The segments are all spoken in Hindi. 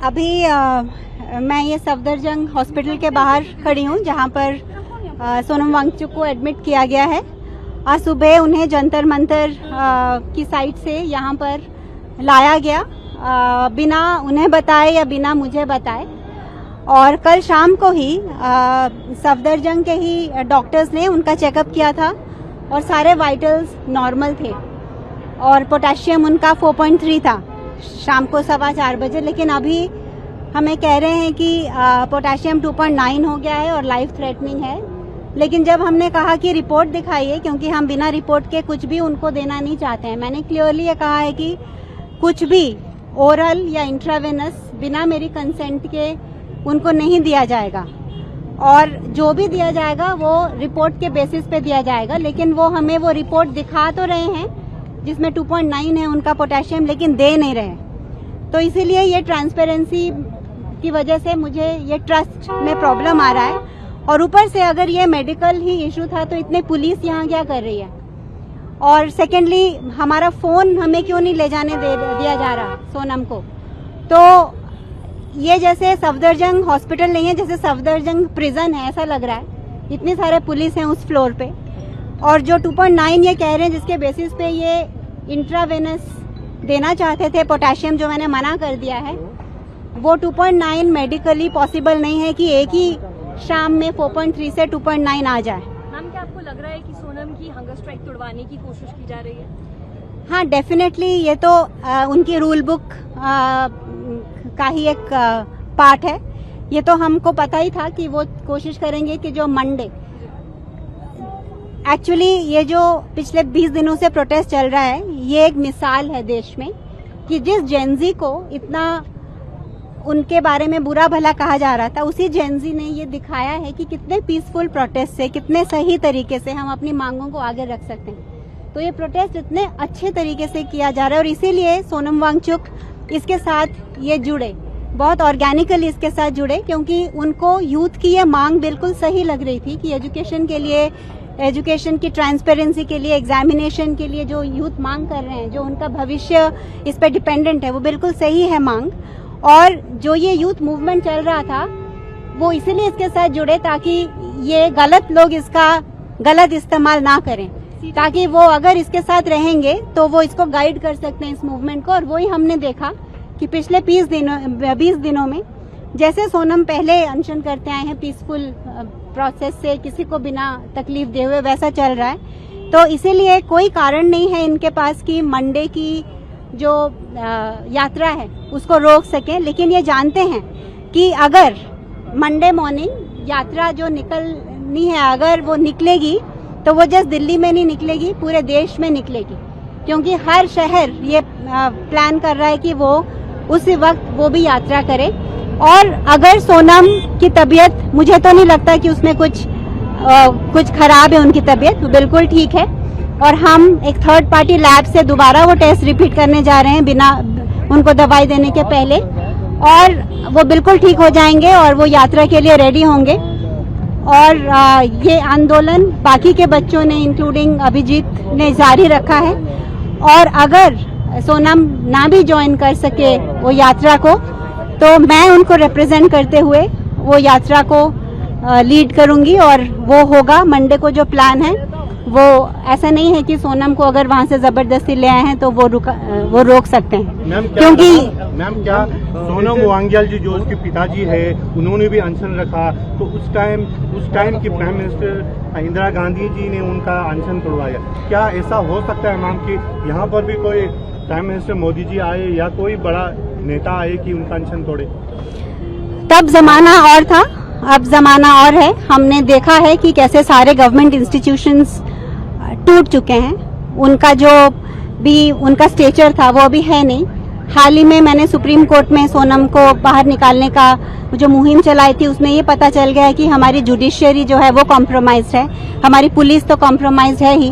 अभी मैं ये सफदरजंग हॉस्पिटल के बाहर खड़ी हूँ जहाँ पर सोनम वांगचुक को एडमिट किया गया है। आज सुबह उन्हें जंतर मंतर की साइड से यहाँ पर लाया गया बिना उन्हें बताए या बिना मुझे बताए। और कल शाम को ही सफदरजंग के ही डॉक्टर्स ने उनका चेकअप किया था और सारे वाइटल्स नॉर्मल थे और पोटेशियम उनका 4.3 था शाम को 4:15 बजे। लेकिन अभी हमें कह रहे हैं कि पोटेशियम 2.9 हो गया है और लाइफ थ्रेटनिंग है। लेकिन जब हमने कहा कि रिपोर्ट दिखाइए, क्योंकि हम बिना रिपोर्ट के कुछ भी उनको देना नहीं चाहते हैं, मैंने क्लियरली ये कहा है कि कुछ भी ओरल या इंट्रावेनस बिना मेरी कंसेंट के उनको नहीं दिया जाएगा और जो भी दिया जाएगा वो रिपोर्ट के बेसिस पे दिया जाएगा। लेकिन वो हमें वो रिपोर्ट दिखा तो रहे हैं जिसमें 2.9 है उनका पोटेशियम, लेकिन दे नहीं रहे। तो इसीलिए ये ट्रांसपेरेंसी की वजह से मुझे ये ट्रस्ट में प्रॉब्लम आ रहा है। और ऊपर से अगर ये मेडिकल ही इशू था तो इतने पुलिस यहाँ क्या कर रही है? और सेकेंडली हमारा फोन हमें क्यों नहीं ले जाने दिया जा रहा सोनम को? तो ये जैसे सफदरजंग हॉस्पिटल नहीं है, जैसे सफदरजंग प्रिजन है ऐसा लग रहा है। इतनी सारे पुलिस हैं उस फ्लोर पे और जो 2.9 ये कह रहे हैं जिसके बेसिस पे ये इंट्रावेनस देना चाहते थे पोटेशियम, जो मैंने मना कर दिया है, वो 2.9 मेडिकली पॉसिबल नहीं है कि एक ही शाम में 4.3 से 2.9 आ जाए। मैम, क्या आपको लग रहा है कि सोनम की हंगर स्ट्राइक तोड़वाने की कोशिश की जा रही है? हाँ, डेफिनेटली ये तो उनकी रूल बुक का ही एक पार्ट है। ये तो हमको पता ही था कि वो कोशिश करेंगे कि जो मंडे, एक्चुअली ये जो पिछले 20 दिनों से प्रोटेस्ट चल रहा है, ये एक मिसाल है देश में कि जिस जेनजी को इतना उनके बारे में बुरा भला कहा जा रहा था, उसी जेनजी ने ये दिखाया है कि कितने पीसफुल प्रोटेस्ट से, कितने सही तरीके से हम अपनी मांगों को आगे रख सकते हैं। तो ये प्रोटेस्ट इतने अच्छे तरीके से किया जा रहा है और इसीलिए सोनम वांगचुक इसके साथ ये जुड़े, बहुत ऑर्गेनिकली इसके साथ जुड़े, क्योंकि उनको यूथ की ये मांग बिल्कुल सही लग रही थी कि एजुकेशन के लिए, एजुकेशन की ट्रांसपेरेंसी के लिए, एग्जामिनेशन के लिए जो यूथ मांग कर रहे हैं, जो उनका भविष्य इस पर डिपेंडेंट है, वो बिल्कुल सही है मांग। और जो ये यूथ मूवमेंट चल रहा था वो इसीलिए इसके साथ जुड़े ताकि ये गलत लोग इसका गलत इस्तेमाल ना करें, ताकि वो अगर इसके साथ रहेंगे तो वो इसको गाइड कर सकते हैं इस मूवमेंट को। और वही हमने देखा कि पिछले 20 दिनों में जैसे सोनम पहले अनशन करते आए हैं पीसफुल प्रोसेस से, किसी को बिना तकलीफ दे हुए, वैसा चल रहा है। तो इसीलिए कोई कारण नहीं है इनके पास कि मंडे की जो यात्रा है उसको रोक सके। लेकिन ये जानते हैं कि अगर मंडे मॉर्निंग यात्रा जो निकलनी है, अगर वो निकलेगी तो वो जस्ट दिल्ली में नहीं निकलेगी, पूरे देश में निकलेगी, क्योंकि हर शहर ये प्लान कर रहा है कि वो उसी वक्त वो भी यात्रा करे। और अगर सोनम की तबीयत, मुझे तो नहीं लगता कि उसमें कुछ खराब है, उनकी तबीयत बिल्कुल ठीक है। और हम एक थर्ड पार्टी लैब से दोबारा वो टेस्ट रिपीट करने जा रहे हैं बिना उनको दवाई देने के पहले, और वो बिल्कुल ठीक हो जाएंगे और वो यात्रा के लिए रेडी होंगे। और ये आंदोलन बाकी के बच्चों ने, इंक्लूडिंग अभिजीत ने, जारी रखा है। और अगर सोनम ना भी ज्वाइन कर सके वो यात्रा को, तो मैं उनको रिप्रेजेंट करते हुए वो यात्रा को लीड करूंगी और वो होगा। मंडे को जो प्लान है वो ऐसा नहीं है कि सोनम को अगर वहां से जबरदस्ती ले आए हैं तो वो रोक सकते हैं, क्योंकि मैम क्या सोनम वांग्याल जी जो उसके पिताजी है उन्होंने भी अनशन रखा, तो उस टाइम की प्राइम मिनिस्टर इंदिरा गांधी जी ने उनका अनशन तोड़वाया। क्या ऐसा हो सकता है मैम कि यहाँ पर भी कोई प्राइम मिनिस्टर मोदी जी आए या कोई बड़ा नेता आए कि उनका अनशन तोड़े? तब जमाना और था, अब जमाना और है। हमने देखा है कि कैसे सारे गवर्नमेंट इंस्टीट्यूशंस टूट चुके हैं, उनका जो भी उनका स्टेचर था वो अभी है नहीं। हाल ही में मैंने सुप्रीम कोर्ट में सोनम को बाहर निकालने का जो मुहिम चलाई थी, उसमें ये पता चल गया है कि हमारी जुडिशियरी जो है वो कॉम्प्रोमाइज्ड है, हमारी पुलिस तो कॉम्प्रोमाइज्ड है ही,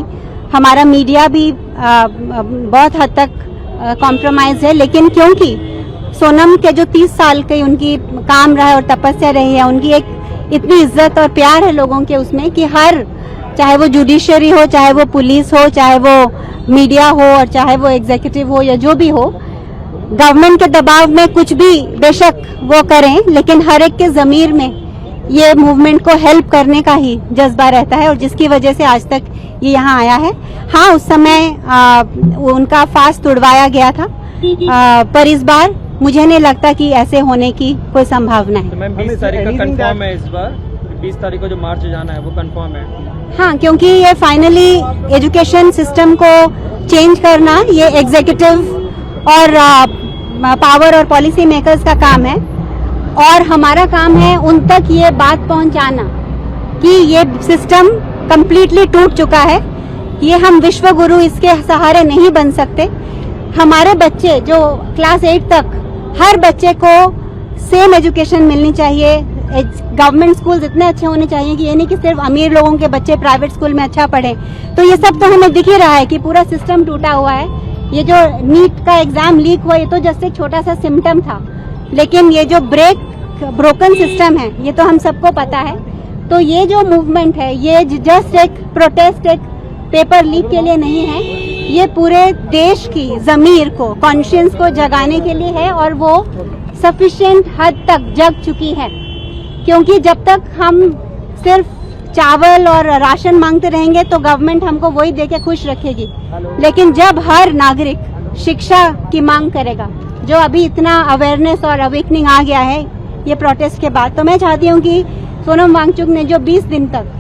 हमारा मीडिया भी बहुत हद तक कॉम्प्रोमाइज है। लेकिन क्योंकि सोनम के जो 30 साल के उनकी काम रहा है और तपस्या रही है, उनकी एक इतनी इज्जत और प्यार है लोगों के उसमें कि हर, चाहे वो जुडिशियरी हो, चाहे वो पुलिस हो, चाहे वो मीडिया हो और चाहे वो एग्जीक्यूटिव हो या जो भी हो, गवर्नमेंट के दबाव में कुछ भी बेशक वो करें, लेकिन हर एक के जमीर में ये मूवमेंट को हेल्प करने का ही जज्बा रहता है और जिसकी वजह से आज तक ये यहाँ आया है। हाँ, उस समय उनका फास्ट तुड़वाया गया था, पर इस बार मुझे नहीं लगता कि ऐसे होने की कोई संभावना है। तो मैम 20 तारीख का कंफर्म है, इस बार 20 तारीख को जो मार्च जाना है वो कंफर्म है। हाँ, क्योंकि ये फाइनली एजुकेशन सिस्टम को चेंज करना ये एग्जीक्यूटिव और पावर और पॉलिसी मेकर्स का काम है और हमारा काम है उन तक ये बात पहुंचाना कि ये सिस्टम कंप्लीटली टूट चुका है। ये हम विश्व गुरु इसके सहारे नहीं बन सकते। हमारे बच्चे जो क्लास 8 तक, हर बच्चे को सेम एजुकेशन मिलनी चाहिए। गवर्नमेंट स्कूल्स इतने अच्छे होने चाहिए कि ये नहीं कि सिर्फ अमीर लोगों के बच्चे प्राइवेट स्कूल में अच्छा पढ़े। तो ये सब तो हमें दिख ही रहा है कि पूरा सिस्टम टूटा हुआ है। ये जो नीट का एग्जाम लीक हुआ ये तो जस्ट एक छोटा सा सिम्टम था, लेकिन ये जो ब्रोकन सिस्टम है ये तो हम सबको पता है। तो ये जो मूवमेंट है ये जस्ट एक प्रोटेस्ट, एक पेपर लीक के लिए नहीं है, ये पूरे देश की जमीर को, कॉन्शियंस को जगाने के लिए है और वो सफिशिएंट हद तक जग चुकी है। क्योंकि जब तक हम सिर्फ चावल और राशन मांगते रहेंगे तो गवर्नमेंट हमको वही देके खुश रखेगी, लेकिन जब हर नागरिक शिक्षा की मांग करेगा, जो अभी इतना अवेयरनेस और अवेकनिंग आ गया है ये प्रोटेस्ट के बाद, तो मैं चाहती हूँ कि सोनम वांगचुक ने जो 20 दिन तक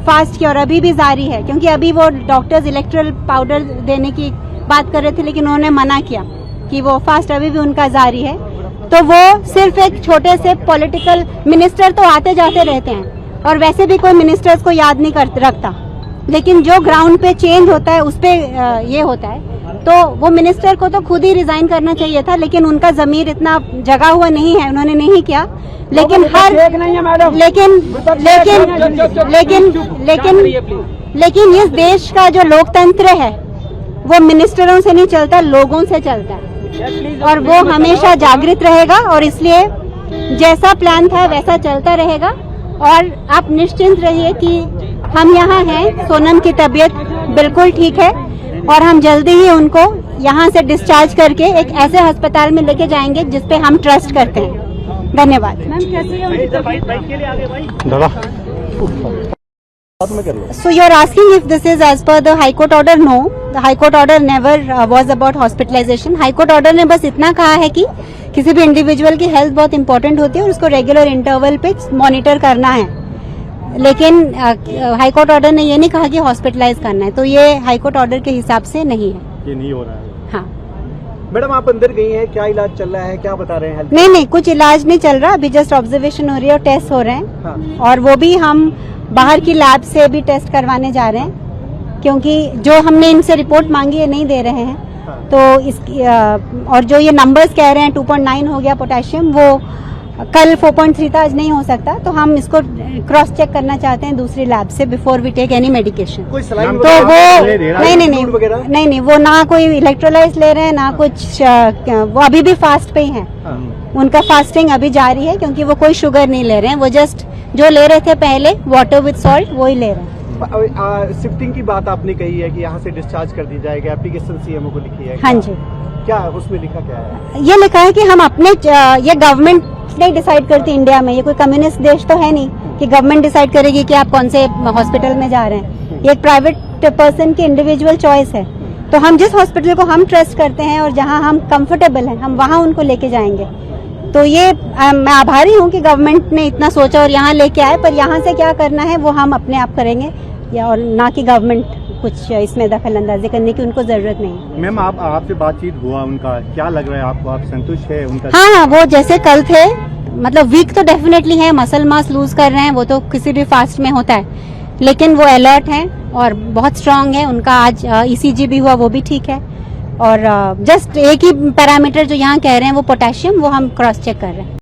फास्ट किया और अभी भी जारी है, क्योंकि अभी वो डॉक्टर्स इलेक्ट्रल पाउडर देने की बात कर रहे थे लेकिन उन्होंने मना किया कि वो फास्ट अभी भी उनका जारी है। तो वो सिर्फ एक छोटे से पॉलिटिकल मिनिस्टर तो आते जाते रहते हैं और वैसे भी कोई मिनिस्टर्स को याद नहीं रखता, लेकिन जो ग्राउंड पे चेंज होता है उस पे ये होता है। तो वो मिनिस्टर को तो खुद ही रिजाइन करना चाहिए था, लेकिन उनका जमीर इतना जगा हुआ नहीं है, उन्होंने नहीं किया। लेकिन लेकिन इस देश का जो लोकतंत्र है वो मिनिस्टरों से नहीं चलता, लोगों से चलता है और वो हमेशा जागृत रहेगा और इसलिए जैसा प्लान था वैसा चलता रहेगा। और आप निश्चिंत रहिए कि हम यहाँ हैं, सोनम की तबीयत बिल्कुल ठीक है और हम जल्दी ही उनको यहाँ से डिस्चार्ज करके एक ऐसे अस्पताल में लेके जाएंगे जिस पे हम ट्रस्ट करते हैं। धन्यवाद। मैम कैसी है उनकी तबीयत? So you are asking if this is as per the High Court order? No, the High Court order never was about hospitalization. High Court order ने बस इतना कहा है कि किसी भी इंडिविजुअल की हेल्थ बहुत इंपॉर्टेंट होती है और उसको रेगुलर इंटरवल पे मॉनिटर करना है, लेकिन हाई कोर्ट ऑर्डर ने ये नहीं कहा कि हॉस्पिटलाइज करना है। तो ये हाई कोर्ट ऑर्डर के हिसाब से नहीं है, ये नहीं हो रहा है। हाँ मैडम आप अंदर गई हैं, क्या इलाज चल रहा है, क्या बता रहे हैं? नहीं, कुछ इलाज नहीं चल रहा, अभी जस्ट ऑब्जर्वेशन हो रही है और टेस्ट हो रहे हैं। हाँ। और वो भी हम बाहर की लैब से भी टेस्ट करवाने जा रहे हैं, क्योंकि जो हमने इनसे रिपोर्ट मांगी है नहीं दे रहे हैं। हाँ। तो इसकी और जो ये नंबर्स कह रहे हैं 2.9 हो गया पोटेशियम, वो कल 4.3 था, आज नहीं हो सकता, तो हम इसको क्रॉस चेक करना चाहते हैं दूसरी लैब से before we take any medication. कोई सलाइन तो वो नहीं, वो ना कोई इलेक्ट्रोलाइज ले रहे हैं ना कुछ, वो अभी भी फास्ट पे ही हैं। हाँ। उनका फास्टिंग अभी जारी है, क्योंकि वो कोई शुगर नहीं ले रहे हैं, वो जस्ट जो ले रहे थे पहले वाटर विद सॉल्ट वो ही ले रहे हैं। शिफ्टिंग की बात आपने कही है कि यहाँ से डिस्चार्ज कर दी जाएगी, एप्लीकेशन सीएमओ को लिखी है। हाँ जी। क्या उसमें लिखा क्या है? ये लिखा है कि हम अपने, ये गवर्नमेंट नहीं डिसाइड करती इंडिया में, ये कोई कम्युनिस्ट देश तो है नहीं कि गवर्नमेंट डिसाइड करेगी कि आप कौन से हॉस्पिटल में जा रहे हैं। ये एक प्राइवेट पर्सन की इंडिविजुअल चॉइस है। तो हम जिस हॉस्पिटल को हम ट्रस्ट करते हैं और जहां हम कंफर्टेबल हैं, हम वहां उनको लेके जाएंगे। तो ये मैं आभारी हूं कि गवर्नमेंट ने इतना सोचा और यहाँ लेके आए, पर यहाँ से क्या करना है वो हम अपने आप करेंगे, या और ना कि गवर्नमेंट कुछ इसमें दखल अंदाजी करने की उनको जरूरत नहीं है। मैम आपसे बातचीत हुआ, उनका क्या लग रहा है आपको, आप संतुष्ट है उनका? हाँ, वो जैसे कल थे, मतलब वीक तो डेफिनेटली है, मसल मास लूज कर रहे हैं, वो तो किसी भी फास्ट में होता है, लेकिन वो अलर्ट हैं और बहुत स्ट्रांग है। उनका आज ECG भी हुआ, वो भी ठीक है। और जस्ट एक ही पैरामीटर जो यहाँ कह रहे हैं वो पोटेशियम, वो हम क्रॉस चेक कर रहे हैं।